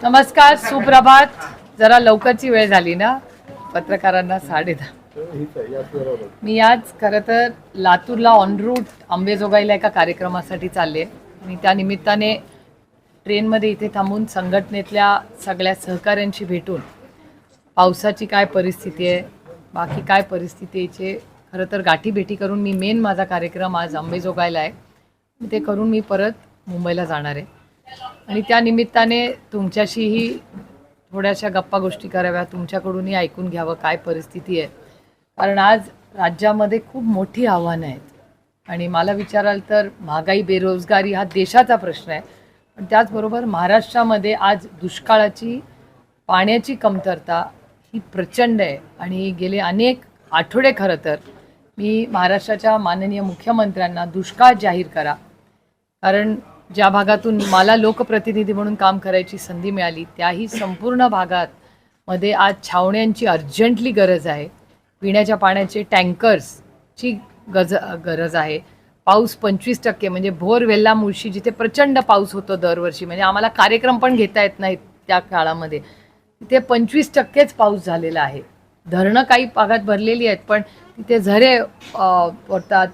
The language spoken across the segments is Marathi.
नमस्कार, सुप्रभात. जरा लवकरची वेळ झाली ना, पत्रकारांना 10:30. मी आज खरं तर लातूरला ऑन रूट अंबेजोगाईला एका कार्यक्रमासाठी चालले आणि त्या निमित्ताने ट्रेनमध्ये इथे थांबून संघटनेतल्या सगळ्या सहकाऱ्यांशी भेटून पावसाची काय परिस्थिती आहे, बाकी काय परिस्थितीचे खरं तर गाठीभेटी करून मी मेन माझा कार्यक्रम आज अंबेजोगाईला आहे. ते करून मी परत मुंबईला जाणार आहे आणि त्या निमित्ताने तुमच्याशीही थोड्याशा गप्पा गोष्टी कराव्या, तुमच्याकडूनही ऐकून घ्यावं काय परिस्थिती आहे. कारण आज राज्यामध्ये खूप मोठी आव्हानं आहेत आणि मला विचाराल तर महागाई, बेरोजगारी हा देशाचा प्रश्न आहे, पण त्याचबरोबर महाराष्ट्रामध्ये आज दुष्काळाची, पाण्याची कमतरता ही प्रचंड आहे आणि गेले अनेक आठवडे खरं तर मी महाराष्ट्राच्या माननीय मुख्यमंत्र्यांना दुष्काळ जाहीर करा, कारण ज्या भागातून मला लोकप्रतिनिधी म्हणून काम करायची संधी मिळाली त्याही संपूर्ण भागात आज छावण्यांची अर्जंटली गरज आहे. पिण्याच्या पाण्याचे टँकर्सची गरज आहे. पाऊस 25% म्हणजे भोरवेल्ला मुळशी जिथे प्रचंड पाऊस होतो दरवर्षी, म्हणजे आम्हाला कार्यक्रम पण घेता येत नाहीत त्या काळामध्ये, तिथे 25%च पाऊस झालेला आहे. धरणं काही भागात भरलेली आहेत पण तिथे झरे पडतात,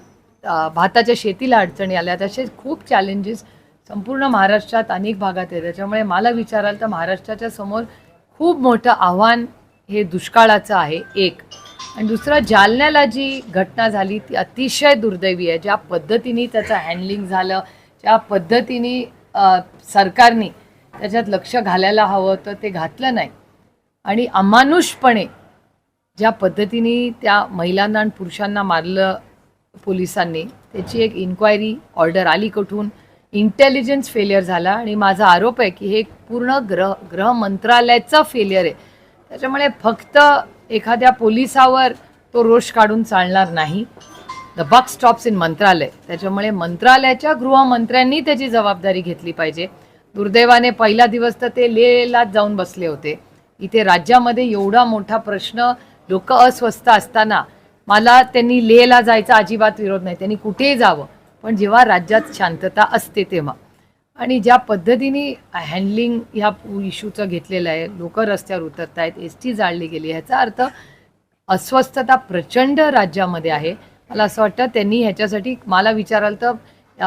भाताच्या शेतीला अडचणी आल्या, तसे खूप चॅलेंजेस संपूर्ण महाराष्ट्रात अनेक भागात आहे. त्याच्यामुळे मला विचाराल तर महाराष्ट्राच्या समोर खूप मोठं आव्हान हे दुष्काळाचं आहे एक. आणि दुसरं, जालन्याला जी घटना झाली ती अतिशय दुर्दैवी आहे. ज्या पद्धतीने त्याचं हँडलिंग झालं, ज्या पद्धतीने सरकारने त्याच्यात लक्ष घालायला हवं तर ते घातलं नाही आणि अमानुषपणे ज्या पद्धतीने त्या महिलांना आणि पुरुषांना मारलं पोलिसांनी, त्याची एक इन्क्वायरी ऑर्डर आली कुठून, इंटेलिजन्स फेलियर झाला आणि माझा आरोप आहे की हे पूर्ण गृह मंत्रालयाचा फेलियर आहे. त्याच्यामुळे फक्त एखाद्या पोलिसावर तो रोष काढून चालणार नाही. द बक स्टॉप्स इन मंत्रालय. त्याच्यामुळे मंत्रालयाच्या गृहमंत्र्यांनी त्याची जबाबदारी घेतली पाहिजे. दुर्दैवाने पहिला दिवस तर ते लेहला जाऊन बसले होते. इथे राज्यामध्ये एवढा मोठा प्रश्न, लोक अस्वस्थ असताना मला त्यांनी लेहला जायचा अजिबात विरोध नाही, त्यांनी कुठेही जावं, पण जेव्हा राज्यात शांतता असते तेव्हा. आणि ज्या पद्धतीने हँडलिंग ह्या इश्यूचं घेतलेलं आहे, लोक रस्त्यावर उतरत आहेत, ST जाळली गेली, ह्याचा अर्थ अस्वस्थता प्रचंड राज्यामध्ये आहे. मला असं वाटतं त्यांनी ह्याच्यासाठी, मला विचाराल तर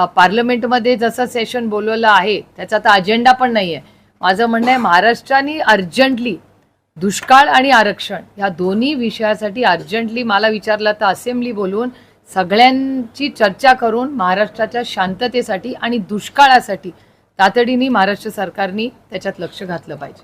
पार्लमेंटमध्ये जसं सेशन बोलवलं आहे त्याचा तर अजेंडा पण नाही आहे. माझं म्हणणं आहे महाराष्ट्राने अर्जंटली दुष्काळ आणि आरक्षण ह्या दोन्ही विषयासाठी अर्जंटली मला विचारलं तर असेंब्ली बोलवून सगळ्यांची चर्चा करून महाराष्ट्राच्या शांततेसाठी आणि दुष्काळासाठी तातडीने महाराष्ट्र सरकारने त्याच्यात लक्ष घातलं पाहिजे.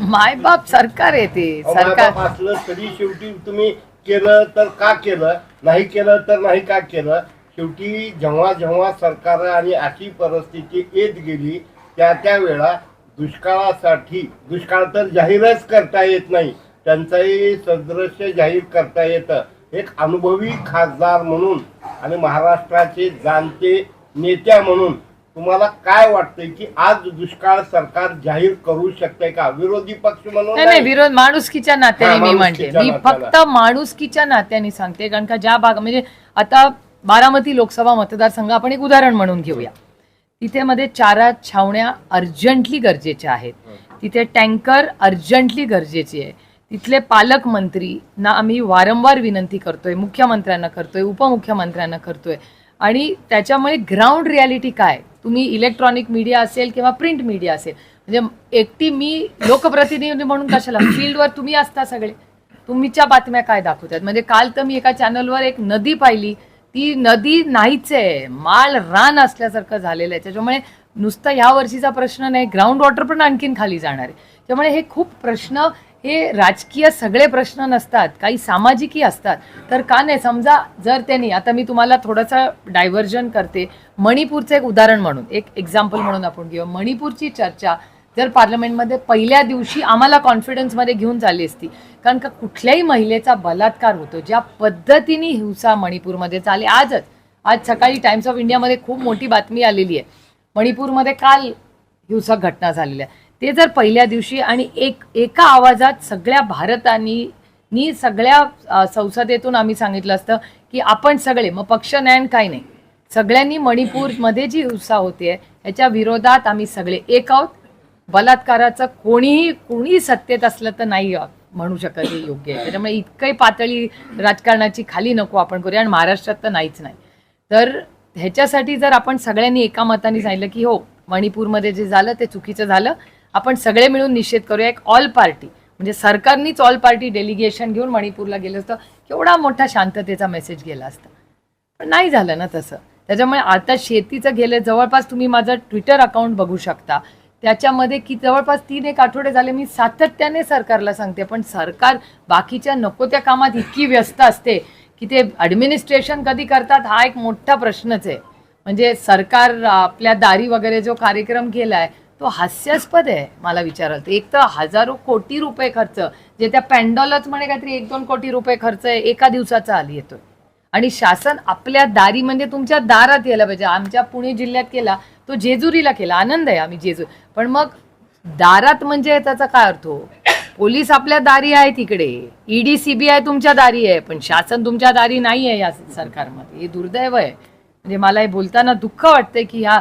मायबाप सरकार आहे ते. सरकार असलं तरी शेवटी तुम्ही केलं तर का केलं, नाही केलं तर नाही का केलं. शेवटी जेव्हा जेव्हा सरकार आणि अशी परिस्थिती येत गेली त्यावेळा दुष्काळासाठी, दुष्काळ तर जाहीरच करता येत नाही, त्यांचाही सदृश्य जाहीर करता येतं. एक अनुभवी खासदार म्हणून आणि महाराष्ट्राचे जाणते नेत्या म्हणून तुम्हाला काय वाटतंय की आज दुष्काळ सरकार जाहीर करू शकते का? विरोधी पक्ष म्हणून नाही, विरोध माणुसकीच्या नात्याने मी म्हणते, मी फक्त माणुसकीच्या नात्याने सांगते. कारण का ज्या भाग, म्हणजे आता बारामती लोकसभा मतदारसंघ आपण एक उदाहरण म्हणून घेऊया. तिथे मध्ये 4 छावण्या अर्जंटली गरजेच्या आहेत, तिथे टँकर अर्जंटली गरजेची आहे. तिथले पालकमंत्री ना आम्ही वारंवार विनंती करतोय, मुख्यमंत्र्यांना करतोय, उपमुख्यमंत्र्यांना करतोय. आणि त्याच्यामुळे ग्राउंड रियालिटी काय, तुम्ही इलेक्ट्रॉनिक मीडिया असेल किंवा प्रिंट मीडिया असेल, म्हणजे एकटी मी लोकप्रतिनिधी म्हणून कशाला, फील्डवर तुम्ही असता सगळे, तुमच्या बातम्या काय दाखवतात. म्हणजे काल तर मी एका चॅनलवर एक नदी पाहिली, ती नदी नाहीच आहे, माळ रान असल्यासारखं झालेलं आहे. त्याच्यामुळे नुसतं ह्या वर्षीचा प्रश्न नाही, ग्राउंड वॉटर पण आणखीन खाली जाणार आहे. त्यामुळे हे खूप प्रश्न, हे राजकीय सगळे प्रश्न नसतात, काही सामाजिकही असतात. तर का नाही, समजा जर त्यांनी, आता मी तुम्हाला थोडंसं डायव्हर्जन करते, मणिपूरचं एक उदाहरण म्हणून, एक एक्झाम्पल म्हणून आपण घेऊ. मणिपूरची चर्चा जर पार्लमेंटमध्ये पहिल्या दिवशी आम्हाला कॉन्फिडन्समध्ये घेऊन झाली असती, कारण का कुठल्याही महिलेचा बलात्कार होतो, ज्या पद्धतीने हिंसा मणिपूरमध्ये चालली. आज सकाळी टाइम्स ऑफ इंडियामध्ये खूप मोठी बातमी आलेली आहे, मणिपूरमध्ये काल हिंसक घटना झालेल्या. ते जर पहिल्या दिवशी आणि एका आवाजात सगळ्या भारतानी सगळ्या संसदेतून आम्ही सांगितलं असतं की आपण सगळे, मग पक्ष नाही काही नाही, सगळ्यांनी मणिपूरमध्ये जी हिंसा होते याच्या विरोधात आम्ही सगळे एक आहोत. बलात्काराचं कोणी सत्तेत असलं तर नाही म्हणू शकत हे योग्य आहे. त्याच्यामुळे इतकही पातळी राजकारणाची खाली नको आपण करूया, आणि महाराष्ट्रात तर नाहीच नाही. तर ह्याच्यासाठी जर आपण सगळ्यांनी एका मताने सांगितलं की हो, मणिपूरमध्ये जे झालं ते चुकीचं झालं, आपण सगळे मिळून निषेध करूया, एक ऑल पार्टी म्हणजे सरकारनीच ऑल पार्टी डेलिगेशन घेऊन मणिपूरला गेलं असतं, केवढा मोठा शांततेचा मेसेज गेला असता. पण नाही झालं ना तसं. त्याच्यामुळे आता शेतीचं गेलं जवळपास, तुम्ही माझं ट्विटर अकाउंट बघू शकता, त्याच्यामध्ये की जवळपास 3-1 आठवडे झाले मी सातत्याने सरकारला सांगते, पण सरकार बाकीच्या नको त्या कामात इतकी व्यस्त असते की ते ॲडमिनिस्ट्रेशन कधी करतात हा एक मोठा प्रश्नच आहे. म्हणजे सरकार आपल्या दारी वगैरे जो कार्यक्रम केलाय तो हास्यास्पद आहे मला विचाराल तर. एक तर हजारो कोटी रुपये खर्च, जे त्या पॅन्डॉलच म्हणे काहीतरी 1-2 कोटी रुपये खर्च आहे, एका दिवसाचा आली येतोय. आणि शासन आपल्या दारी म्हणजे तुमच्या दारात यायला पाहिजे. आमच्या पुणे जिल्ह्यात केला तो, जेजुरीला केला, आनंद आहे आम्ही जेजूर, पण मग दारात म्हणजे त्याचा काय अर्थ हो? पोलीस आपल्या दारी आहे तिकडे, ईडी सीबीआय तुमच्या दारी आहे, पण शासन तुमच्या दारी नाही आहे या सरकारमध्ये. हे दुर्दैव आहे. म्हणजे मला हे बोलताना दुःख वाटतंय की ह्या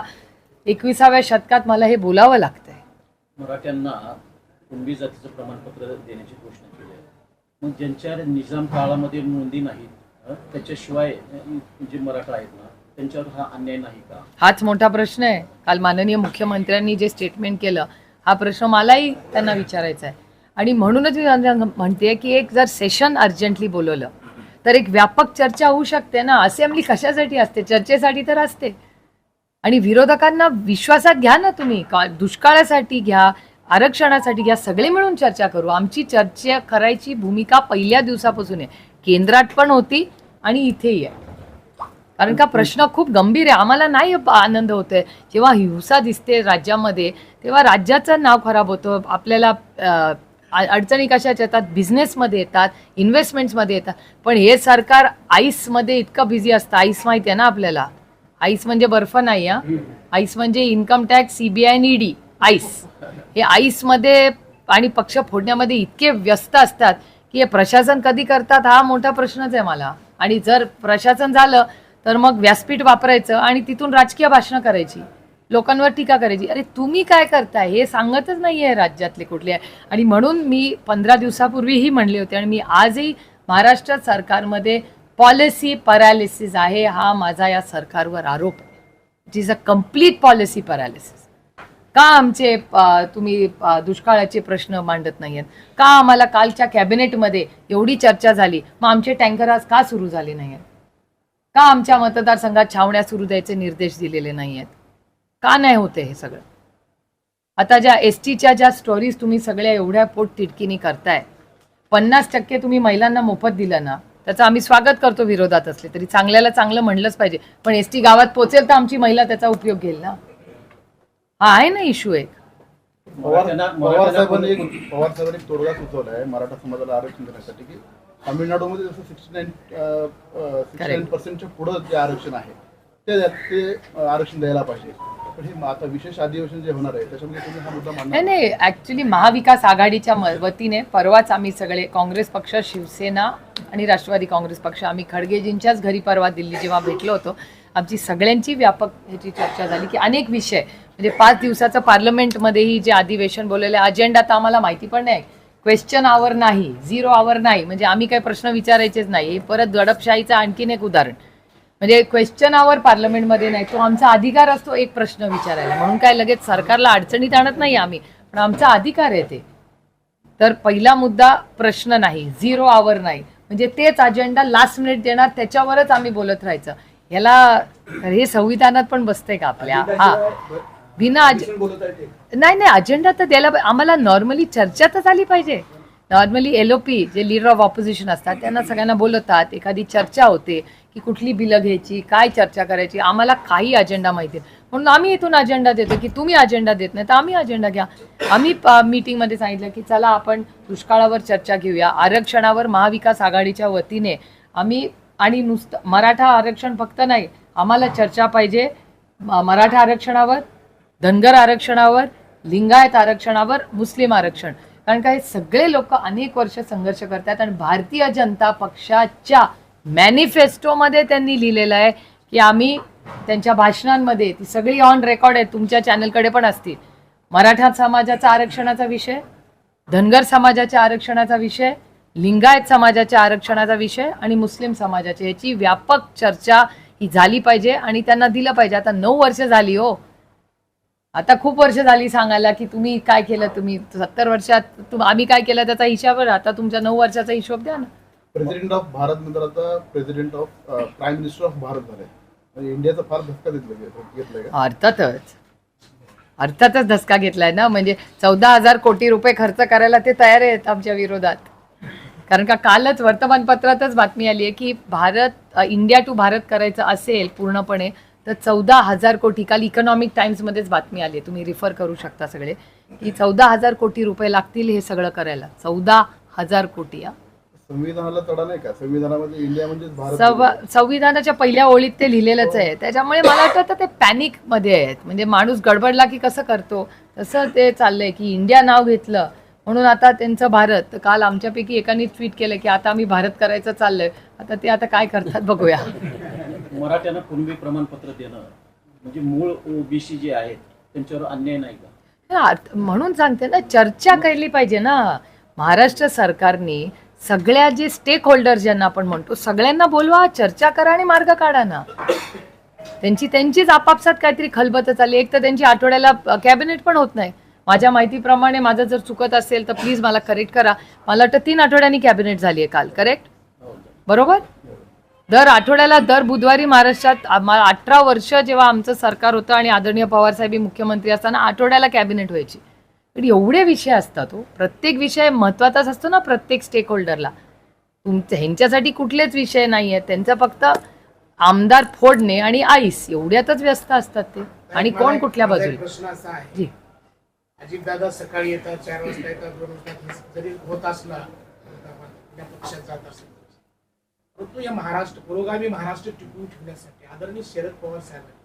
21व्या शतकात मला हे बोलावं लागतंय. मराठ्यांना कुणबी जातीचं प्रमाणपत्र देण्याची घोषणा केली आहे. मग ज्यांच्या निजाम काळामध्ये नोंदी नाहीत, त्याच्याशिवाय जे मराठा आहेत ना, त्यांच्यावर हा अन्याय नाही का? हाच मोठा प्रश्न आहे. काल माननीय मुख्यमंत्र्यांनी जे स्टेटमेंट केलं, हा प्रश्न मलाही त्यांना विचारायचा आहे. आणि म्हणूनच मी म्हणते की एक जर सेशन अर्जंटली बोलवलं तर एक व्यापक चर्चा होऊ शकते ना. असेंब्ली कशासाठी असते? चर्चेसाठी तर असते. आणि विरोधकांना विश्वासात घ्या ना तुम्ही. दुष्काळासाठी घ्या, आरक्षणासाठी घ्या, सगळे मिळून चर्चा करू. आमची चर्चा करायची भूमिका पहिल्या दिवसापासून आहे, केंद्रात पण होती आणि इथेही आहे. कारण का प्रश्न खूप गंभीर आहे. आम्हाला नाही आनंद होतोय जेव्हा हिंसा दिसते राज्यामध्ये, तेव्हा राज्याचं नाव खराब होतं. आपल्याला अडचणी कशाच्या येतात? बिझनेसमध्ये येतात, इन्व्हेस्टमेंट्समध्ये येतात. पण हे सरकार आईसमध्ये इतकं बिझी असतं. आईस माहिती आहे ना आपल्याला? आईस म्हणजे बर्फ नाही हा. आईस म्हणजे इन्कम टॅक्स, सीबीआय आणि ईडी. आईस हे आईसमध्ये आणि पक्ष फोडण्यामध्ये इतके व्यस्त असतात की हे प्रशासन कधी करतात हा मोठा प्रश्नच आहे मला. आणि जर प्रशासन झालं तर मग व्यासपीठ वापरायचं आणि तिथून राजकीय भाषणं करायची, लोकांवर टीका करायची. अरे तुम्ही काय करताय हे सांगतच नाहीये राज्यातले कुठले. आणि म्हणून मी 15 दिवसापूर्वीही म्हणले होते आणि मी आजही, महाराष्ट्र सरकारमध्ये पॉलिसी पॅरालिसिस आहे हा माझा या सरकारवर आरोप आहे. It is a complete policy paralysis. का आमचे तुम्ही दुष्काळाचे प्रश्न मांडत नाहीयेत? का आम्हाला कालच्या कॅबिनेटमध्ये एवढी चर्चा झाली, मग आमचे टँकर आज का सुरू झाले नाहीयेत? का आमच्या मतदारसंघात छावण्या सुरू द्यायचे निर्देश दिलेले नाहीयेत? का नाही होते हे सगळं? आता ज्या एसटीच्या ज्या स्टोरीज तुम्ही सगळ्या एवढ्या पोट तिडकीनी करताय, 50% तुम्ही महिलांना मोफत दिलं ना, त्याचं आम्ही स्वागत करतो. विरोधात असले तरी चांगल्याला चांगलं म्हणलंच पाहिजे. पण एसटी गावात पोहोचेल तर आमची महिला त्याचा उपयोग घेईल ना. हा आहे ना इश्यू एक. पवार साहेबांनी एक तोडगा सुचवला आहे मराठा समाजाला आरक्षण देण्यासाठी, की तामिळनाडूमध्ये जसं 69% पुढं जे आरक्षण आहे ते आरक्षण द्यायला पाहिजे. पण हे आता विशेष अधिवेशन जे होणार आहे त्याच्यामध्ये तुम्ही हा मुद्दा मांडणार? नाही, ऍक्च्युली महाविकास आघाडीच्या वतीने परवाच आम्ही सगळे काँग्रेस पक्ष, शिवसेना आणि राष्ट्रवादी काँग्रेस पक्ष, आम्ही खडगेजींच्याच घरी परवा दिल्ली जेव्हा भेटलो होतो, आमची सगळ्यांची व्यापक ह्याची चर्चा झाली की अनेक विषय, म्हणजे 5 दिवसाचं पार्लमेंटमध्येही जे अधिवेशन बोललेलं अजेंडा तर आम्हाला माहिती पण नाही. क्वेश्चन आवर नाही, 0 आवर नाही, म्हणजे आम्ही काही प्रश्न विचारायचेच नाही. परत दडपशाहीचं आणखीन एक उदाहरण. म्हणजे क्वेश्चन आवर पार्लमेंटमध्ये नाही, तो आमचा अधिकार असतो एक प्रश्न विचारायला. म्हणून काय लगेच सरकारला अडचणीत आणत नाही आम्ही, पण आमचा अधिकार आहे ते. तर पहिला मुद्दा प्रश्न नाही, 0 आवर नाही, म्हणजे तेच अजेंडा लास्ट मिनिट देणार, त्याच्यावरच आम्ही बोलत राहायचं. याला हे संविधानात पण बसतंय का आपल्या? हा, बिना नाही, अजेंडा तर द्यायला आम्हाला. नॉर्मली चर्चा तर झाली पाहिजे. नॉर्मली LOP जे लीडर ऑफ ऑपोजिशन असतात त्यांना सगळ्यांना बोलवतात, एखादी चर्चा होते की कुठली बिलं घ्यायची, काय चर्चा करायची. आम्हाला काही अजेंडा माहिती आहे म्हणून आम्ही इथून अजेंडा देतो की तुम्ही अजेंडा देत नाही तर आम्ही अजेंडा घ्या. आम्ही मीटिंगमध्ये सांगितलं की चला आपण दुष्काळावर चर्चा घेऊया, आरक्षणावर महाविकास आघाडीच्या वतीने आम्ही, आणि नुसतं मराठा आरक्षण फक्त नाही, आम्हाला चर्चा पाहिजे मराठा आरक्षणावर, धनगर आरक्षणावर, लिंगायत आरक्षणावर, मुस्लिम आरक्षण. कारण का हे सगळे लोक अनेक वर्ष संघर्ष करतात आणि भारतीय जनता पक्षाच्या मॅनिफेस्टोमध्ये त्यांनी लिहिलेलं आहे की आम्ही त्यांच्या भाषणांमध्ये ती सगळी ऑन रेकॉर्ड आहेत, तुमच्या चॅनलकडे पण असतील. मराठा समाजाचा आरक्षणाचा विषय, धनगर समाजाच्या आरक्षणाचा विषय, लिंगायत समाजाच्या आरक्षणाचा विषय आणि मुस्लिम समाजाच्या, याची व्यापक चर्चा ही झाली पाहिजे आणि त्यांना दिलं पाहिजे. आता 9 वर्ष झाली हो, आता खूप वर्ष झाली सांगायला की तुम्ही काय केलं, तुम्ही 70 वर्षात आम्ही काय केलं त्याचा हिशोब. आता तुमच्या 9 वर्षाचा हिशोब द्या ना. प्रेसिडेंट ऑफ भारत नंतर आता president of prime minister of Bharat झाले, म्हणजे इंडियाचा फार धक्का घेतलाय का? अर्थातच धसका घेतलाय ना. म्हणजे 14,000 कोटी रुपये खर्च करायला ते तयार आहेत आमच्या विरोधात. कारण का कालच वर्तमानपत्रातच बातमी आली आहे की इंडिया टू भारत करायचं असेल पूर्णपणे तर 14,000 कोटी, काल इकॉनॉमिक टाइम्समध्येच बातमी आली आहे, तुम्ही रिफर करू शकता सगळे, की 14,000 कोटी रुपये लागतील हे सगळं करायला. 14,000 कोटी. संविधानाला तडा नाही का? संविधानामध्ये इंडिया म्हणजे भारत. संविधानाच्या पहिल्या ओळीत ते लिहिलेलंच आहे. त्याच्यामुळे मला वाटतं ते पॅनिक मध्ये आहेत. म्हणजे माणूस गडबडला की कसं करतो तसं ते चाललंय की इंडिया नाव घेतलं म्हणून आता त्यांचं भारत. तर काल आमच्यापैकी एकाने ट्विट केलं की आता आम्ही भारत करायचं चाललंय. आता ते आता काय करतात बघूया. मराठ्यांना कुणबी प्रमाणपत्र देणं म्हणजे मूळ ओबीसी जे आहेत त्यांच्यावर अन्याय नाही का? म्हणून सांगते ना, चर्चा केली पाहिजे ना. महाराष्ट्र सरकारने सगळ्या जे स्टेक होल्डर ज्यांना आपण म्हणतो सगळ्यांना बोलवा, चर्चा करा आणि मार्ग काढा ना. त्यांचीच आपापसात काहीतरी खलबत चालली. एक तर त्यांची आठवड्याला कॅबिनेट पण होत नाही. माझ्या माहितीप्रमाणे, माझं जर चुकत असेल तर प्लीज मला करेक्ट करा. मला वाटतं 3 आठवड्यांनी कॅबिनेट झाली आहे काल, करेक्ट? बरोबर. दर आठवड्याला दर बुधवारी महाराष्ट्रात 18 वर्ष जेव्हा आमचं सरकार होतं आणि आदरणीय पवारसाहेब मुख्यमंत्री असताना आठवड्याला कॅबिनेट व्हायची. पण एवढे विषय असतात हो, प्रत्येक विषय महत्वाचाच असतो ना प्रत्येक स्टेक होल्डरला. ह्यांच्यासाठी कुठलेच विषय नाही आहेत. त्यांचं फक्त आमदार फोडणे आणि आईस एवढ्यातच व्यस्त असतात ते. आणि कोण कुठल्या बाजूला. प्रश्न असा आहे, जी, अजितदादा सकाळी येतात, 4 वाजता येतात, 2 वाजता जरी होत असला त्या पक्षात जात असेल, परंतु या पुरोगामी महाराष्ट्र टिकवून ठेवण्यासाठी आदरणीय शरद पवार साहेबांनी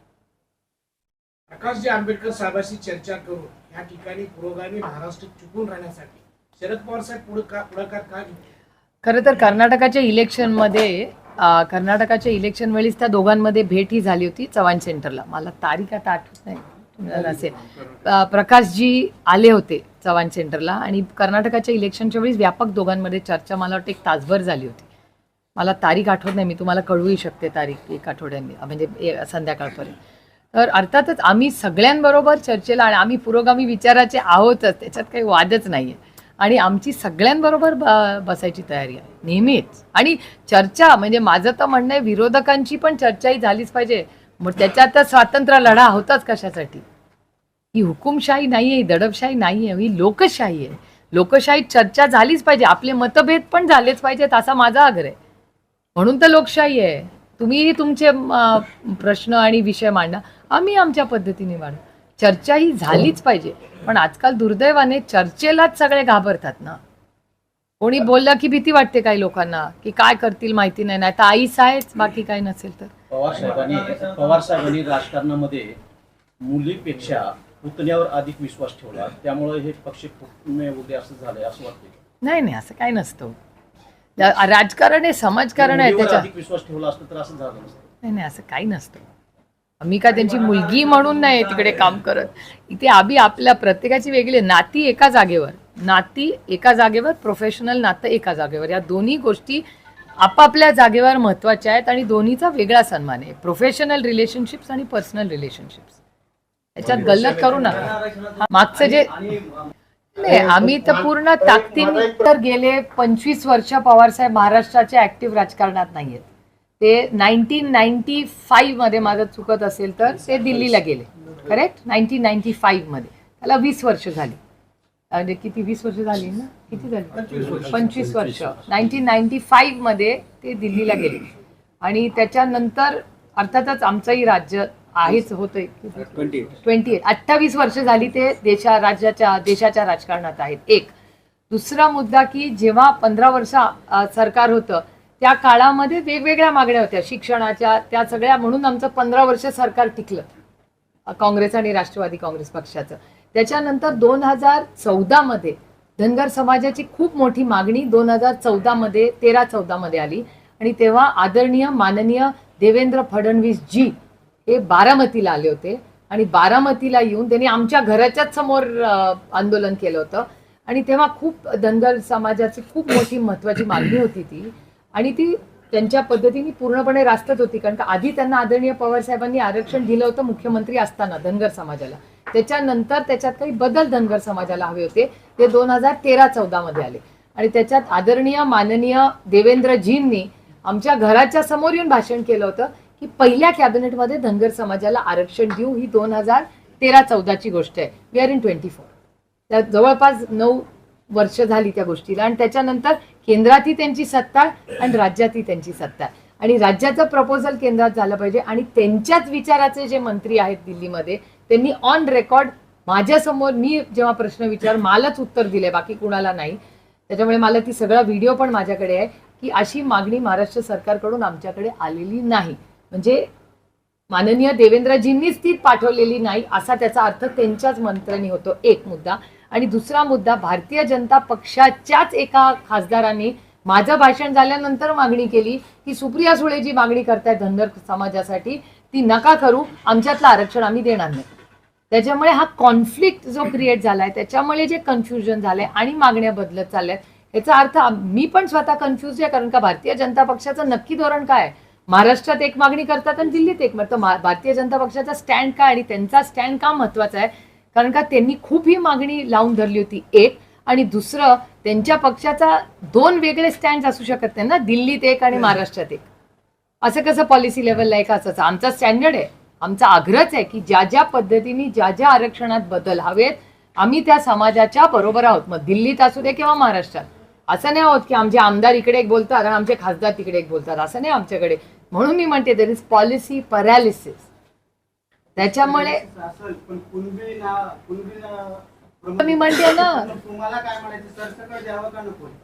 प्रकाशजी आंबेडकर साहेबांशी चर्चा करून या ठिकाणी पुरोगामी महाराष्ट्र टिकून राहण्यासाठी शरद पवार साहेब पुढाकार का घेतला? खरं तर कर्नाटकाच्या इलेक्शन वेळीच त्या दोघांमध्ये भेट ही झाली होती चव्हाण सेंटरला. मला तारीख आता आठवत नाही, तुम्हाला असेल. प्रकाशजी आले होते चव्हाण सेंटरला आणि कर्नाटकाच्या इलेक्शनच्या वेळी व्यापक दोघांमध्ये चर्चा मला वाटतं 1 तासभर झाली होती. मला तारीख आठवत नाही, मी तुम्हाला कळवूही शकते तारीख 1 आठवड्यांनी, म्हणजे संध्याकाळपर्यंत. तर अर्थातच आम्ही सगळ्यांबरोबर चर्चेला, आणि आम्ही पुरोगामी विचाराचे आहोतच, त्याच्यात काही वादच नाही आहे. आणि आमची सगळ्यांबरोबर बसायची तयारी आहे नेहमीच. आणि चर्चा म्हणजे माझं तर म्हणणं आहे, विरोधकांची पण चर्चाही झालीच पाहिजे. मग त्याच्यात तर स्वातंत्र्य लढा होताच कशासाठी. ही हुकुमशाही नाही आहे, ही दडपशाही नाही आहे, ही लोकशाही आहे. लोकशाहीत चर्चा झालीच पाहिजे, आपले मतभेद पण झालेच पाहिजेत, असा माझा आग्रह आहे. म्हणून तर लोकशाही आहे. तुम्हीही तुमचे प्रश्न आणि विषय मांडा, आम्ही आमच्या पद्धतीने मांडू. चर्चा ही झालीच पाहिजे. पण आजकाल दुर्दैवाने चर्चेलाच सगळे घाबरतात ना. कोणी बोललं की भीती वाटते काही लोकांना की काय करतील माहिती नाही, नाही तर आईच आहेच, बाकी काही नसेल तर. पवार साहेबांनी राजकारणामध्ये मुलीपेक्षा पुतण्यावर अधिक विश्वास ठेवला, त्यामुळे हे पक्ष फुटणे असं झालंय असं वाटतं? नाही, असं काही नसतं. राजकारण आहे, समाजकारण आहे, त्याच्यात अधिक विश्वास ठेवला असतं तर असं झालं नसतं. नाही, असं काही नसतं. आम्ही का त्यांची मुलगी म्हणून नाही तिकडे काम करत. इथे आम्ही आपल्या प्रत्येकाची वेगळी नाती एका जागेवर, प्रोफेशनल नातं एका जागेवर, या दोन्ही गोष्टी आपापल्या जागेवर महत्वाच्या आहेत आणि दोन्हीचा वेगळा सन्मान आहे. प्रोफेशनल रिलेशनशिप्स आणि पर्सनल रिलेशनशिप्स याच्यात गल्लत करू नका. मागचं जे नाही, आम्ही तर पूर्ण ताकदीने तर गेले 25 वर्ष पवारसाहेब महाराष्ट्राच्या ऍक्टिव्ह राजकारणात नाहीयेत. ते 1995 मध्ये, माझं चुकत असेल तर, ते दिल्लीला गेले, करेक्ट? 1995 मध्ये. त्याला 20 वर्ष झाली. म्हणजे किती, 20 वर्ष झाली ना, किती झाली? 25 वर्ष. 1995 मध्ये ते दिल्लीला गेले आणि त्याच्यानंतर अर्थातच आमचंही राज्य आहेच होतंय. 28 वर्ष झाली ते देशाच्या राजकारणात आहेत. एक दुसरा मुद्दा की जेव्हा 15 वर्ष सरकार होतं त्या काळामध्ये वेगवेगळ्या मागण्या होत्या शिक्षणाच्या, त्या सगळ्या, म्हणून आमचं 15 वर्ष सरकार टिकलं काँग्रेस आणि राष्ट्रवादी काँग्रेस पक्षाचं. त्याच्यानंतर 2014 मध्ये धनगर समाजाची खूप मोठी मागणी 2014 मध्ये 13-14 मध्ये आली आणि तेव्हा आदरणीय माननीय देवेंद्र फडणवीस जी हे बारामतीला आले होते आणि बारामतीला येऊन त्यांनी आमच्या घराच्याच समोर आंदोलन केलं होतं आणि तेव्हा खूप धनगर समाजाची खूप मोठी महत्वाची मागणी होती ती आणि ती त्यांच्या पद्धतीने पूर्णपणे रास्तच होती. कारण का आधी त्यांना आदरणीय पवार साहेबांनी आरक्षण दिलं होतं मुख्यमंत्री असताना धनगर समाजाला. त्याच्यानंतर त्याच्यात काही बदल धनगर समाजाला हवे होते, ते 2013-14 मध्ये आले आणि त्याच्यात आदरणीय माननीय देवेंद्रजींनी आमच्या घराच्या समोर येऊन भाषण केलं होतं की पहिल्या कॅबिनेटमध्ये धनगर समाजाला आरक्षण देऊ. ही 2013-14 गोष्ट आहे. We are in 24. त्या जवळपास 9 वर्ष झाली त्या गोष्टीला आणि त्याच्यानंतर केंद्रातही त्यांची सत्ता आणि राज्यातही त्यांची सत्ता आणि राज्याचं प्रपोजल केंद्रात झालं पाहिजे आणि त्यांच्याच विचाराचे जे मंत्री आहेत दिल्लीमध्ये त्यांनी ऑन रेकॉर्ड माझ्यासमोर मी जेव्हा प्रश्न विचार मलाच उत्तर दिले, बाकी कुणाला नाही. त्याच्यामुळे मला ती सगळा व्हिडिओ पण माझ्याकडे आहे की अशी मागणी महाराष्ट्र सरकारकडून आमच्याकडे आलेली नाही. म्हणजे माननीय देवेंद्रजींनीच ती पाठवलेली नाही असा त्याचा अर्थ त्यांच्याच मंत्र्यांनी होतो. एक मुद्दा. आणि दुसरा मुद्दा, भारतीय जनता पक्षाच्याच एका खासदारांनी माझं भाषण झाल्यानंतर मागणी केली की सुप्रिया सुळे जी मागणी करतायत धनगर समाजासाठी ती नका करू, आमच्यातलं आरक्षण आम्ही देणार नाही. त्याच्यामुळे हा कॉन्फ्लिक्ट जो क्रिएट झालाय त्याच्यामुळे जे कन्फ्युजन झालंय आणि मागण्या बदलत चालल्यात याचा अर्थ मी पण स्वतः कन्फ्युज आहे. कारण का भारतीय जनता पक्षाचं नक्की धोरण काय आहे? महाराष्ट्रात एक मागणी करतात आणि दिल्लीत एक. तर भारतीय जनता पक्षाचा स्टँड काय आणि त्यांचा स्टँड का महत्वाचा आहे? कारण का त्यांनी खूप ही मागणी लावून धरली होती एक, आणि दुसरं त्यांच्या पक्षाचा 2 वेगळे स्टँड असू शकत नाही ना, दिल्लीत एक आणि महाराष्ट्रात एक. असं कसं पॉलिसी लेवलला एक असं? आमचा स्टँडर्ड आहे, आमचा आग्रहच आहे की ज्या ज्या पद्धतीने ज्या ज्या आरक्षणात बदल हवेत आम्ही त्या समाजाच्या बरोबर आहोत, मग दिल्लीत असू दे किंवा महाराष्ट्रात. असं नाही होत की आमचे आमदार इकडे एक बोलतात आणि आमचे खासदार तिकडे एक बोलतात, असं नाही आमच्याकडे. म्हणून मी म्हणते देयर इज पॉलिसी पॅरालिसिस. त्याच्यामुळे मी म्हणते ना,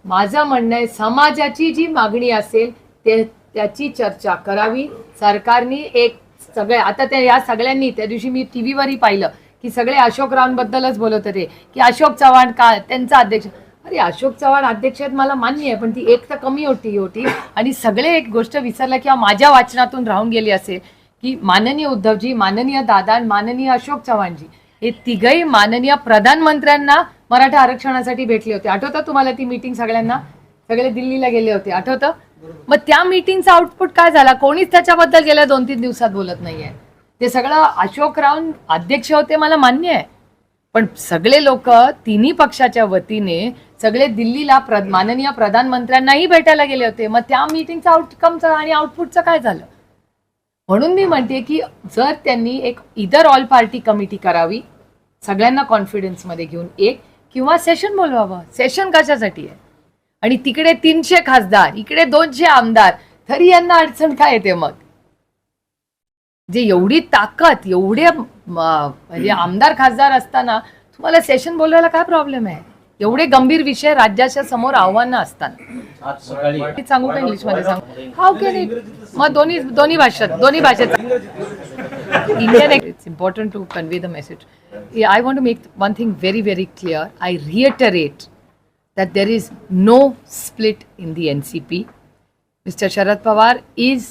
माझं म्हणणं आहे समाजाची जी मागणी असेल त्याची चर्चा करावी सरकारने. एक सगळे आता ते या सगळ्यांनी त्या दिवशी मी टीव्हीवरही पाहिलं की सगळे अशोक रावांबद्दलच बोलत होते की अशोक चव्हाण का त्यांचा अध्यक्ष. अरे अशोक चव्हाण अध्यक्ष आहेत मला मान्य आहे, पण ती एक तर कमी होती आणि सगळे एक गोष्ट विसरला किंवा माझ्या वाचनातून राहून गेली असेल की माननीय उद्धवजी, माननीय दादा आणि माननीय अशोक चव्हाणजी हे तिघही माननीय प्रधानमंत्र्यांना मराठा आरक्षणासाठी भेटले होते. आठवतं तुम्हाला ती मीटिंग? सगळ्यांना, सगळे दिल्लीला गेले होते, आठवतं? मग त्या मीटिंगचा आउटपुट काय झाला? कोणीच त्याच्याबद्दल गेल्या 2-3 दिवसात बोलत नाहीये. ते सगळं अशोक राव अध्यक्ष होते मला मान्य आहे, पण सगळे लोक तिन्ही पक्षाच्या वतीने सगळे दिल्लीला माननीय प्रधानमंत्र्यांनाही भेटायला गेले होते. मग त्या मीटिंगचा आउटकमचं आणि आउटपुटचं काय झालं? म्हणून मी म्हणते की जर त्यांनी एक इदर ऑल पार्टी कमिटी करावी सगळ्यांना कॉन्फिडन्समध्ये घेऊन एक, किंवा सेशन बोलवावं. सेशन कशासाठी आहे? आणि तिकडे 300 खासदार, इकडे 200 आमदार, तरी यांना अडचण काय येते? मग जे एवढी ताकद, एवढे म्हणजे आमदार खासदार असताना तुम्हाला सेशन बोलवायला काय प्रॉब्लेम आहे? एवढे गंभीर विषय राज्याच्या समोर आव्हानं असताना. आज सकाळी सांगू का इंग्लिशमध्ये सांगू? How can it? मग दोन्ही भाषेत Indian. It's important to convey the message. I want to make one thing very very clear. I reiterate that there is no split in the NCP. Mr. Sharad Pawar is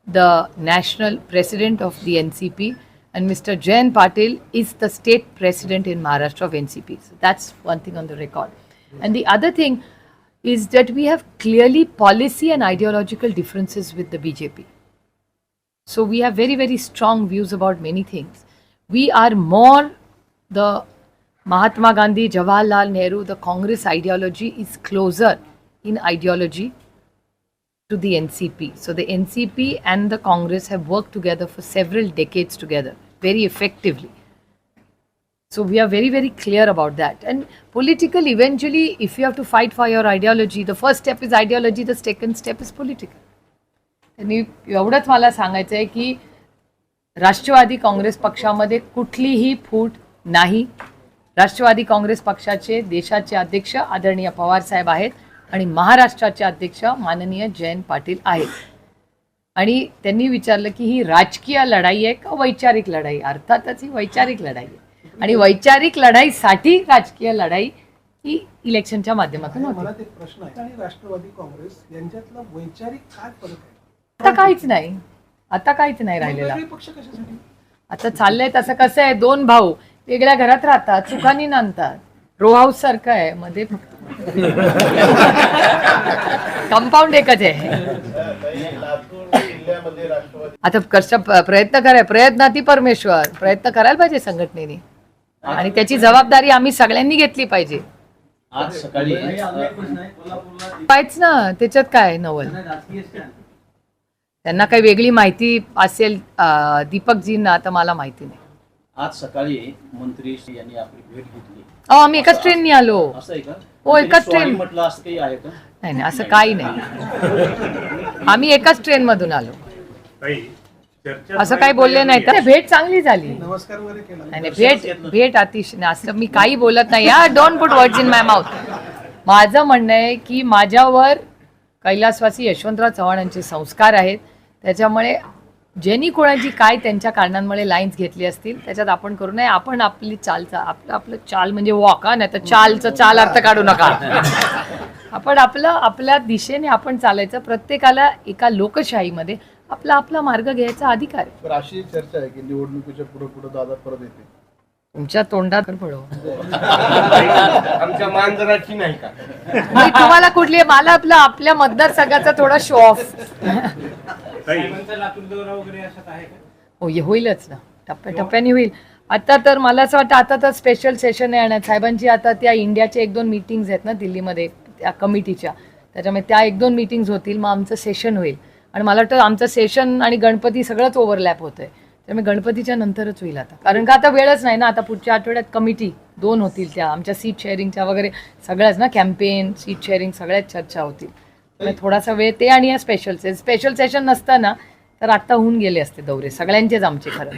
the national president of the NCP and Mr. Jayant Patil is the state president in Maharashtra of NCP. So that's one thing on the record. And the other thing is that we have clearly policy and ideological differences with the BJP. So we have very, very strong views about many things. We are more the Mahatma Gandhi, Jawaharlal Nehru, the Congress ideology is closer in ideology to the NCP. So the NCP and the Congress have worked together for several decades together, very effectively. So we are very, very clear about that. And political, eventually, if you have to fight for your ideology, the first step is ideology, the second step is political. आणि एवढंच मला सांगायचं आहे की राष्ट्रवादी काँग्रेस पक्षामध्ये कुठलीही फूट नाही. राष्ट्रवादी काँग्रेस पक्षाचे देशाचे अध्यक्ष आदरणीय पवार साहेब आहेत आणि महाराष्ट्राचे अध्यक्ष माननीय जयंत पाटील आहेत. आणि त्यांनी विचारलं की ही राजकीय लढाई आहे का वैचारिक लढाई? अर्थातच ही वैचारिक लढाई आहे आणि वैचारिक लढाईसाठी राजकीय लढाई ही इलेक्शनच्या माध्यमातून होती. मला ते प्रश्न आहे आणि राष्ट्रवादी काँग्रेस यांच्यातला वैचारिक काय फरक आहे? आता काहीच नाही. आता काहीच नाही राहिलेला. वेगळे पक्ष कशासाठी? आता चाललंय तसं. कसं आहे, दोन भाऊ वेगळ्या घरात राहतात, सुखानी नांदतात. रो हाऊस सारखं आहे, मध्ये कंपाऊंड एकच आहे. लातूर जिल्ह्यामध्ये राष्ट्रवादी आता प्रयत्नाती परमेश्वर. प्रयत्न करायला पाहिजे संघटनेने, आणि त्याची जबाबदारी आम्ही सगळ्यांनी घेतली पाहिजे. आज सकाळी पाहिच ना, त्याच्यात काय नवल. त्यांना काही वेगळी माहिती असेल दीपकजींना, आता मला माहिती नाही. आज सकाळी मंत्री यांनी आपली भेट घेतली. आम्ही एकाच ट्रेननी आलो. असं आहे का? हो, एकाच Sorry ट्रेन. म्हटलं असं काही आहे का? नाही असं काही नाही. आम्ही एकाच ट्रेन मधून आलो. असं काही बोलले नाही. तर भेट चांगली झाली. नमस्कार वगैरे केला? नाही, भेट अतिशय. असं मी काही बोलत नाही. Don't put words in my mouth. माझं म्हणणं आहे की माझ्यावर कैलासवासी यशवंतराव चव्हाणांचे संस्कार आहेत. त्याच्यामुळे ज्यांनी कोणाची काय त्यांच्या कारणांमुळे लाईन्स घेतली असतील, त्याच्यात आपण करू नये. आपण आपली चालचा आपलं चाल म्हणजे वॉक, नाही तर चाल अर्थ काढू नका. आपण आपल्या दिशेने आपण चालायचं. प्रत्येकाला एका लोकशाहीमध्ये आपला मार्ग घ्यायचा अधिकार आहे. तर अशी चर्चा आहे की निवडणुकीच्या पुढे दादा परत येते. तुमच्या तोंडात पडो. आमच्या मानधनाची नाही का? मी तुम्हाला कुठली, मला आपल्या मतदारसंघाचा थोडा शो ऑफ. हो, होईलच ना, टप्प्याटप्प्याने होईल. आता तर मला असं वाटतं आता तर स्पेशल सेशन आहे. आणि साहेबांची आता त्या इंडियाच्या 1-2 मीटिंग्स आहेत ना दिल्लीमध्ये त्या कमिटीच्या, त्याच्यामुळे त्या 1-2 मीटिंग्स होतील. मग आमचं सेशन होईल. आणि मला वाटतं आमचं सेशन आणि गणपती सगळंच ओव्हरलॅप होतंय. त्यामुळे गणपतीच्या नंतरच होईल आता, कारण का आता वेळच नाही ना. आता पुढच्या आठवड्यात कमिटी 2 होतील, त्या आमच्या सीट शेअरिंगच्या वगैरे सगळ्याच ना, कॅम्पेन, सीट शेअरिंग सगळ्याच चर्चा होतील. त्यामुळे थोडासा वेळ ते. आणि या स्पेशल सेशन नसताना तर आता होऊन गेले असते दौरे सगळ्यांचेच आमचे. खरं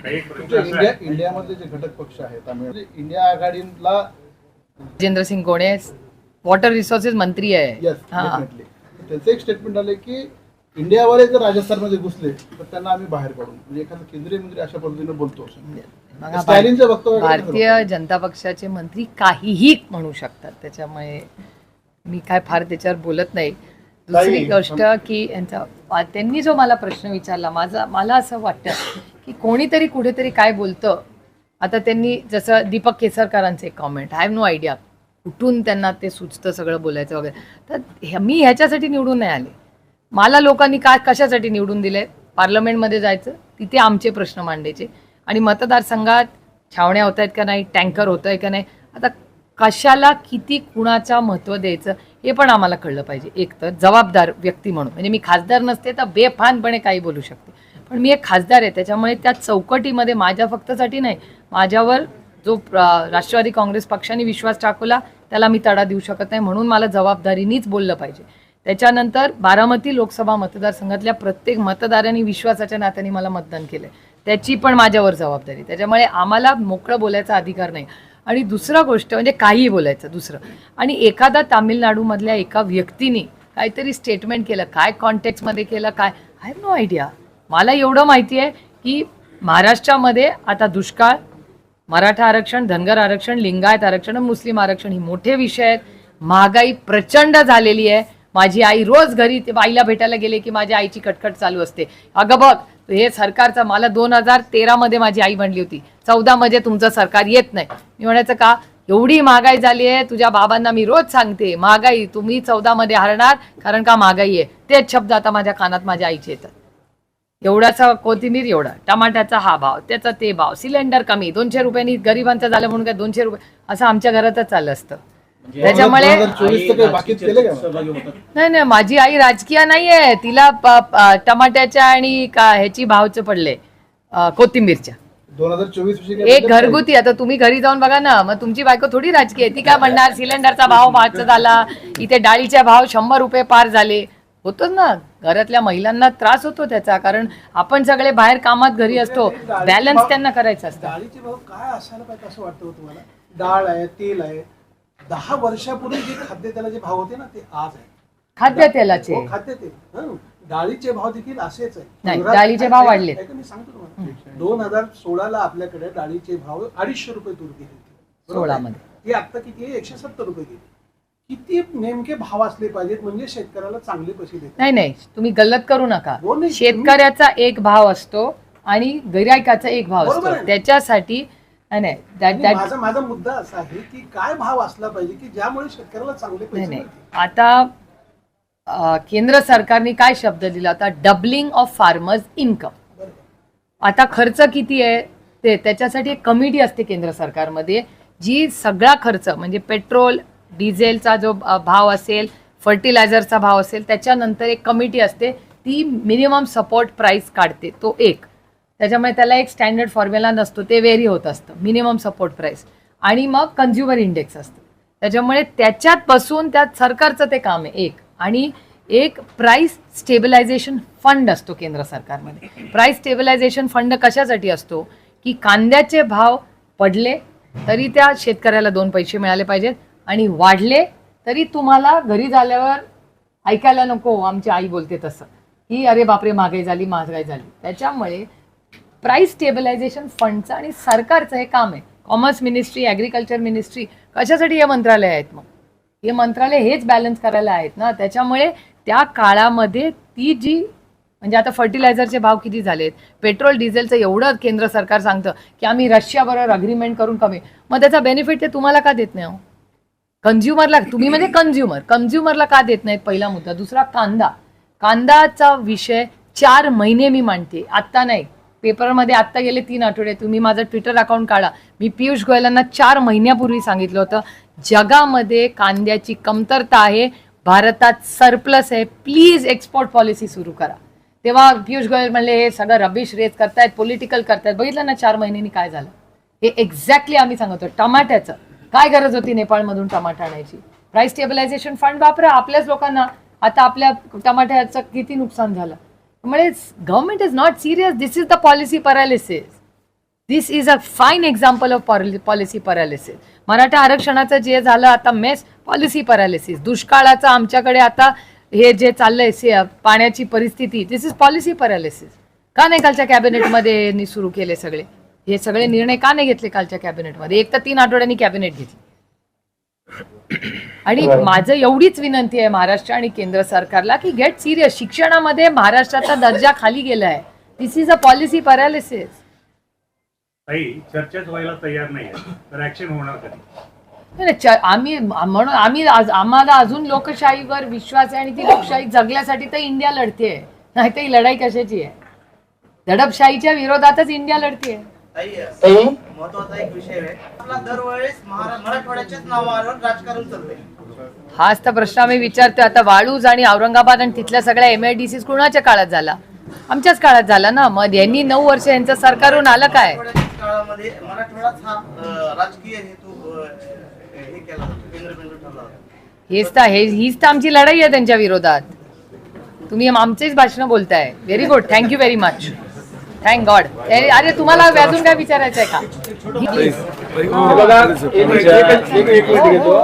इंडियामधले जे घटक पक्ष आहेत, तामिळ इंडिया आघाडीला राजेंद्र सिंग कोणे वॉटर रिसोर्सेस मंत्री आहे. Yes, definitely. त्यांचं एक स्टेटमेंट आलं की इंडियावाले जर राजस्थानमध्ये घुसले तर त्यांना आम्ही बाहेर काढू. म्हणजे एखादा केंद्रीय मंत्री अशा पद्धतीने बोलतो. स्टॅलिनचं वक्तव्य भारतीय जनता पक्षाचे मंत्री काहीही म्हणू शकतात, त्याच्यामुळे मी काय फार त्याच्यावर बोलत नाही. दुसरी गोष्ट की त्यांनी जो मला प्रश्न विचारला, मला असं वाटतं की कोणीतरी कुठेतरी काय बोलतं. आता त्यांनी जसं दीपक केसरकरांचे एक comment, I have no idea कुठून त्यांना ते सुचतं सगळं बोलायचं वगैरे. तर मी ह्याच्यासाठी निवडून नाही आले. मला लोकांनी कशासाठी निवडून दिले? पार्लमेंटमध्ये जायचं, तिथे आमचे प्रश्न मांडायचे, आणि मतदारसंघात छावण्या होत आहेत का नाही, टँकर होत आहे का नाही, आता कशाला किती कुणाचा महत्त्व द्यायचं हे पण आम्हाला कळलं पाहिजे. एक तर जबाबदार व्यक्ती म्हणून, म्हणजे मी खासदार नसते तर बेफानपणे काही बोलू शकते, पण मी एक खासदार आहे. त्याच्यामुळे त्या चौकटीमध्ये माझ्या फक्तसाठी नाही, माझ्यावर जो राष्ट्रवादी काँग्रेस पक्षाने विश्वास टाकला त्याला मी तडा देऊ शकत नाही. म्हणून मला जबाबदारीनीच बोललं पाहिजे. त्याच्यानंतर बारामती लोकसभा मतदारसंघातल्या प्रत्येक मतदारांनी विश्वासाच्या नात्याने मला मतदान केलंय, त्याची पण माझ्यावर जबाबदारी. त्याच्यामुळे आम्हाला मोकळं बोलायचा अधिकार नाही. आणि दुसरा गोष्ट म्हणजे काहीही बोलायचं दुसरं. आणि एखादा तामिळनाडूमधल्या एका व्यक्तीने काहीतरी स्टेटमेंट केलं, काय कॉन्टेक्स्टमध्ये केलं, काय आय हॅव नो आयडिया. मला एवढं माहिती आहे की महाराष्ट्रामध्ये आता दुष्काळ, मराठा आरक्षण, धनगर आरक्षण, लिंगायत आरक्षण, मुस्लिम आरक्षण ही मोठे विषय आहेत. महागाई प्रचंड झालेली आहे. माझी आई रोज घरी आईला भेटायला गेले की माझ्या आईची कटकट चालू असते, अगं बघ हे सरकारचं. मला 2013 मध्ये माझी आई म्हणली होती, 14 मध्ये तुमचं सरकार येत नाही. मी म्हणायचं का, एवढी महागाई झाली आहे, तुझ्या बाबांना मी रोज सांगते महागाई तुम्ही 14 मध्ये हरणार, कारण का महागाई आहे. तेच शब्द आता माझ्या कानात माझ्या आईचे येतात. एवढाचा कोथिंबीर एवढा, टमाट्याचा हा भाव, त्याचा ते भाव, सिलेंडर कमी, 200 रुपयांनी गरिबांचं झालं म्हणून काय 200 रुपये असं आमच्या घरातच चाललं असतं. त्याच्यामुळे नाही, माझी आई राजकीय नाहीये. तिला टमाट्याच्या आणि ह्याची भावचं पडले, कोथिंबीरच्या. 2024 एक घरगुती. आता तुम्ही घरी जाऊन बघा ना, मग तुमची बायको थोडी राजकीय आहे. ती काय म्हणणार सिलेंडरचा भाव 5 झाला, इथे डाळीचे भाव 100 रुपये पार झाले. होतोच ना, घरातल्या महिलांना त्रास होतो त्याचा, कारण आपण सगळे बाहेर कामात घरी असतो, बॅलन्स त्यांना करायचं असतं. डाळीचे भाव काय असायला पाहिजे असं वाटतं तुम्हाला? डाळ आहे, तेल आहे. 10 वर्षापूर्वी जे खाद्यतेलाचे भाव होते ना, ते आज आहे. खाद्यतेलाचे खाद्यतेल, डाळीचे भाव देखील असेच आहे. नाही, डाळीचे भाव वाढले. मी सांगतो तुम्हाला, 2016 आपल्याकडे डाळीचे भाव 250 रुपये तूर गेले. 16 मध्ये ही आता किती आहे? 170 रुपये गेली. किती नेमके भाव असले पाहिजेत म्हणजे शेतकऱ्याला चांगले पैसे देतात? नाही नाही, तुम्ही गल्लत करू नका. हो नाही, शेतकऱ्याचा एक भाव असतो आणि गिरायकाचा एक भाव बरोबर असतो. आहे. त्याच्यासाठी नाही आणि माझा मुद्दा असा आहे की काय भाव असला पाहिजे की ज्यामुळे शेतकऱ्याला चांगले पैसे नाही मिळतील? आता केंद्र सरकारने काय शब्द दिला होता, डबलिंग ऑफ फार्मर्स इन्कम. आता खर्च किती आहे ते त्याच्यासाठी एक कमिटी असते केंद्र सरकारमध्ये, जी सगळा खर्च म्हणजे पेट्रोल डिझेलचा जो भाव असेल, फर्टिलायझरचा भाव असेल, त्याच्यानंतर एक कमिटी असते, ती मिनिमम सपोर्ट प्राइस काढते. तो एक, त्याच्यामुळे त्याला एक स्टँडर्ड फॉर्म्युला नसतो, ते व्हेरी होत असतं मिनिमम सपोर्ट प्राइस. आणि मग कन्झ्युमर इंडेक्स असतं. त्याच्यामुळे त्याच्यात बसून त्यात सरकारचं ते काम आहे एक. आणि एक प्राइस स्टेबलायझेशन फंड असतो केंद्र सरकारमध्ये. प्राइस स्टेबलायझेशन फंड कशासाठी असतो की कांद्याचे भाव पडले तरी त्या शेतकऱ्याला 2 पैसे मिळाले पाहिजेत, आणि वाढले तरी तुम्हाला घरी झाल्यावर ऐकायला नको आमची आई बोलते तसं की अरे बापरे महागाई झाली. त्याच्यामुळे प्राइस स्टेबलायझेशन फंडचं आणि सरकारचं हे काम आहे. कॉमर्स मिनिस्ट्री, ॲग्रिकल्चर मिनिस्ट्री, कशासाठी हे मंत्रालय आहेत? मग हे मंत्रालय हेच बॅलन्स करायला आहेत ना. त्याच्यामुळे त्या काळामध्ये ती जी म्हणजे आता फर्टिलायझरचे भाव किती झालेत, पेट्रोल डिझेलचं एवढं केंद्र सरकार सांगतं की आम्ही रशियाबरोबर अग्रीमेंट करून कमी, मग त्याचा बेनिफिट ते तुम्हाला का देत नाही? कन्झ्युमरला, तुम्ही म्हणजे कन्झ्युमरला का देत नाहीत? पहिला मुद्दा. दुसरा, कांदाचा विषय 4 महिने मी मांडते, आत्ता नाही. पेपरमध्ये आत्ता गेले 3 आठवडे. तुम्ही माझं ट्विटर अकाउंट काढा. मी पियुष गोयलांना 4 महिन्यापूर्वी सांगितलं होतं जगामध्ये कांद्याची कमतरता आहे, भारतात सरप्लस आहे, प्लीज एक्सपोर्ट पॉलिसी सुरू करा. तेव्हा पियुष गोयल म्हणले हे सगळं रबिश रेस करतायत, पॉलिटिकल करतायत. बघितलं ना 4 महिन्यांनी काय झालं. हे एक्झॅक्टली आम्ही सांगतो. टमाट्याचं काय गरज होती नेपाळमधून टमाटा आणायची? प्राइस स्टेबलायझेशन फंड वापरा. आपल्याच लोकांना आता आपल्या टमाट्याचं किती नुकसान झालं. त्यामुळे government is not serious. This is the policy paralysis. This is a fine example of policy paralysis. Maratha आरक्षणाचं जे झालं आता मेस, पॉलिसी पॅरालिसिस. दुष्काळाचं आमच्याकडे आता हे जे चाललंय पाण्याची परिस्थिती, दिस इज पॉलिसी पॅरालिसिस. का नाही कालच्या कॅबिनेटमध्ये सुरू केले सगळे हे सगळे निर्णय? का नाही घेतले कालच्या कॅबिनेटमध्ये? एक तर 3 आठवड्यांनी कॅबिनेट घेतली. आणि माझं एवढीच विनंती आहे महाराष्ट्र आणि केंद्र सरकारला की गेट सिरियस. शिक्षणामध्ये महाराष्ट्राचा दर्जा खाली गेलाय. दिस इज अ पॉलिसी पॅरालिसिस. काही चर्चाच व्हायला तयार नाही तर ऍक्शन होणार कधी? आम्हाला अजून लोकशाहीवर विश्वास आहे आणि ती लोकशाही जगल्यासाठी तर इंडिया लढते. नाही तर ही लढाई कशाची आहे? दडपशाहीच्या विरोधातच इंडिया लढते. महत्वाचा एक विषय आहे आपला. दरवेळेस मराठवाड्याच्याच नावावर राजकारण चाललंय. हाच तर प्रश्न आम्ही विचारतोय. आता वाळूज आणि औरंगाबाद आणि तिथल्या सगळ्या MIDCs कुणाच्या काळात झाला? आमच्याच काळात झाला ना. मग यांनी 9 वर्ष यांचं सरकारहून आलं काय? काळामध्ये मराठवाड्यात हा राजकीय हेतू हे केला केंद्रबिंदू ठरला. हीच तर आमची लढाई आहे त्यांच्या विरोधात. तुम्ही आमचेच भाषण बोलताय. Very good, thank you very much, thank God. अरे तुम्हाला अजून काय विचारायचं आहे का? बघा, एक मिनिट घेतो.